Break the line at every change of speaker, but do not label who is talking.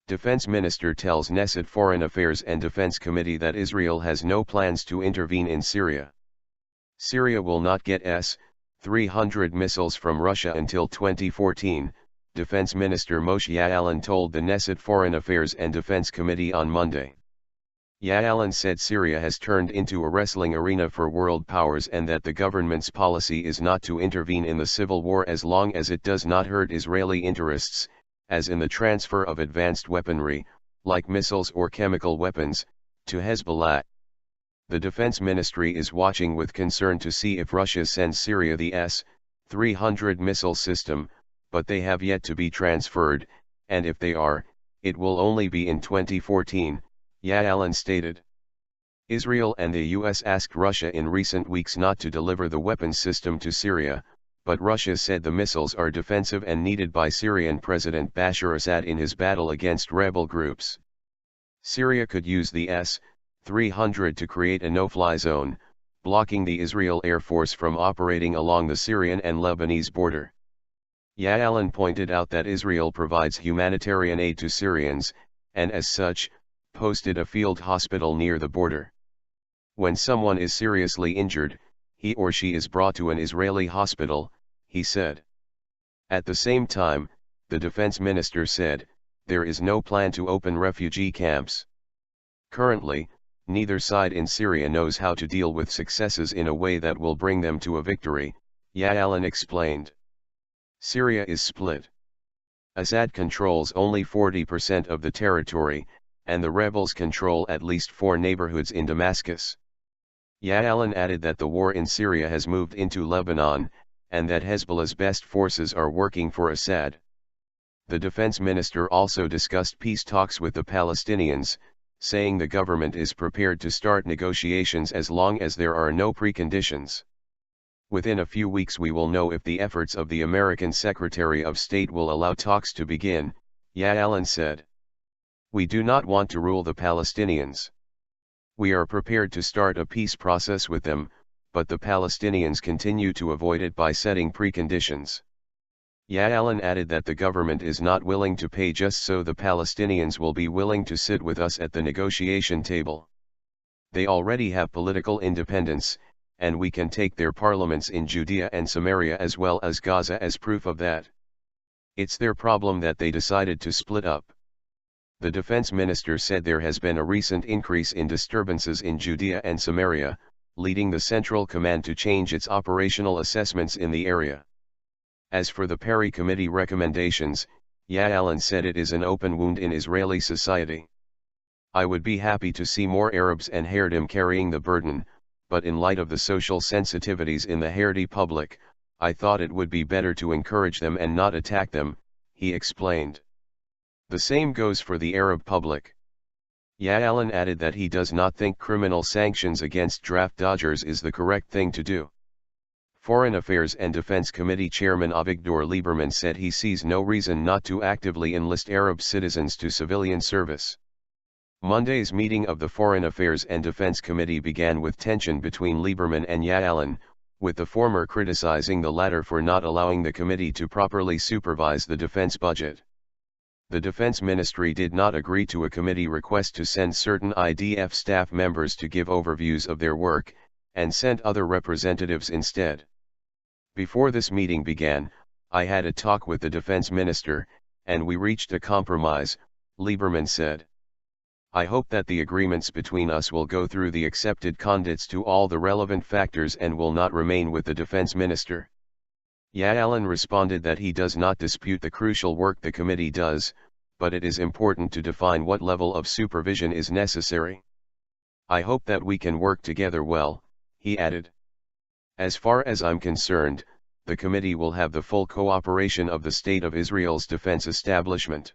Defense Minister tells Knesset Foreign Affairs and Defense Committee that Israel has no plans to intervene in Syria. Syria will not get S-300 missiles from Russia until 2014, Defense Minister Moshe Ya'alon told the Knesset Foreign Affairs and Defense Committee on Monday. Ya'alon said Syria has turned into a wrestling arena for world powers and that the government's policy is not to intervene in the civil war as long as it does not hurt Israeli interests, as in the transfer of advanced weaponry, like missiles or chemical weapons, to Hezbollah. The Defense Ministry is watching with concern to see if Russia sends Syria the S-300 missile system, but they have yet to be transferred, and if they are, it will only be in 2014, Ya'alon stated. Israel and the US asked Russia in recent weeks not to deliver the weapons system to Syria, but Russia said the missiles are defensive and needed by Syrian President Bashar Assad in his battle against rebel groups. Syria could use the S-300 to create a no-fly zone, blocking the Israel Air Force from operating along the Syrian and Lebanese border. Ya'alon pointed out that Israel provides humanitarian aid to Syrians, and as such, posted a field hospital near the border. When someone is seriously injured, he or she is brought to an Israeli hospital, he said. At the same time, the defense minister said, there is no plan to open refugee camps. Currently, neither side in Syria knows how to deal with successes in a way that will bring them to a victory, Ya'alon explained. Syria is split. Assad controls only 40% of the territory, and the rebels control at least 4 neighborhoods in Damascus. Ya'alon added that the war in Syria has moved into Lebanon, and that Hezbollah's best forces are working for Assad. The defense minister also discussed peace talks with the Palestinians, saying the government is prepared to start negotiations as long as there are no preconditions. Within a few weeks we will know if the efforts of the American Secretary of State will allow talks to begin, Ya'alon said. We do not want to rule the Palestinians. We are prepared to start a peace process with them, but the Palestinians continue to avoid it by setting preconditions. Ya'alon added that the government is not willing to pay just so the Palestinians will be willing to sit with us at the negotiation table. They already have political independence, and we can take their parliaments in Judea and Samaria as well as Gaza as proof of that. It's their problem that they decided to split up. The defense minister said there has been a recent increase in disturbances in Judea and Samaria, leading the Central Command to change its operational assessments in the area. As for the Perry Committee recommendations, Ya'alon said it is an open wound in Israeli society. I would be happy to see more Arabs and Haredim carrying the burden, but in light of the social sensitivities in the Haredi public, I thought it would be better to encourage them and not attack them, he explained. The same goes for the Arab public. Ya'alon added that he does not think criminal sanctions against draft dodgers is the correct thing to do. Foreign Affairs and Defense Committee Chairman Avigdor Lieberman said he sees no reason not to actively enlist Arab citizens to civilian service. Monday's meeting of the Foreign Affairs and Defense Committee began with tension between Lieberman and Ya'alon, with the former criticizing the latter for not allowing the committee to properly supervise the defense budget. The Defense Ministry did not agree to a committee request to send certain IDF staff members to give overviews of their work, and sent other representatives instead. Before this meeting began, I had a talk with the Defense Minister, and we reached a compromise, Lieberman said. I hope that the agreements between us will go through the accepted conduits to all the relevant factors and will not remain with the Defense Minister. Ya'alon responded that he does not dispute the crucial work the committee does, but it is important to define what level of supervision is necessary. I hope that we can work together well, he added. As far as I'm concerned, the committee will have the full cooperation of the State of Israel's defense establishment.